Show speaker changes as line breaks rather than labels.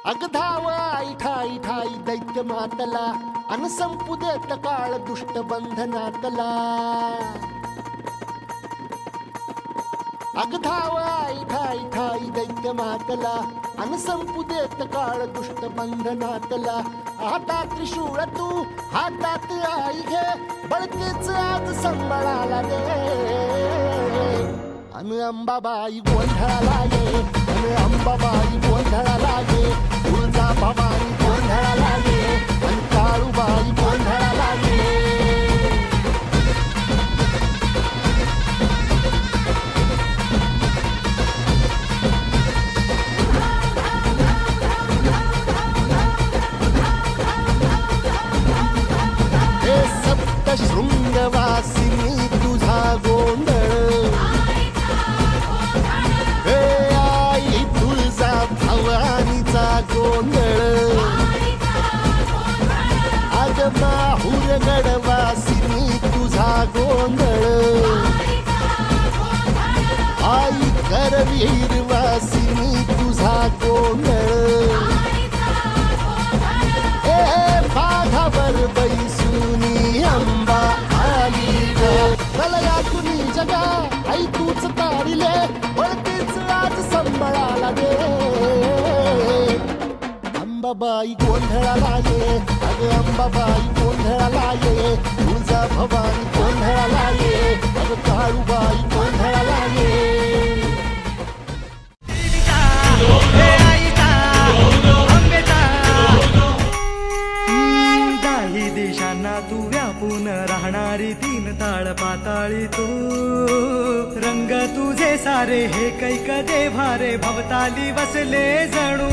अग धाव आई ठाई ठाई दैत्य मातला अन संपू देत काळ दुष्ट बंधनातला। अग धाव आई ठाई ठाई दैत्य मातला अन संपू देत काळ दुष्ट बंधनातला। हातात त्रिशूळ तू हातात आई घे बळकेच आज संबळाला रे। अन अंबाबाई गोंधळाला ये अन अंबाबाई गोंधळाला ये। तुळजा भवानी गोंधळाला ये अन काळूबाई गोंधळाला ये। हे सप्तशृंगवासिनी तुझा गोंधळ। भवानीचा गोंधळ अग माहूर गडवासिनी तुझा गोंधळ। आई करवीर वासिनी तुझा गोंधळ। ए बाघावर बैसुनी अंबा आली ग। कलया कुणी जगा आई तूच तारिले बळतीच आज संबळाला गे। अंबाबाई गोंधळाला ये अग अंबाबाई गोंधळाला ये। तुळजा भवानी गोंधळाला ये अग काळूबाई गोंधळाला ये।
दाही दिशांना तू व्यापून राहणारी तीन ताळ पाताळी तू। रंग तुझे सारे हे कैक देव्हारे भवताली बसले जणू।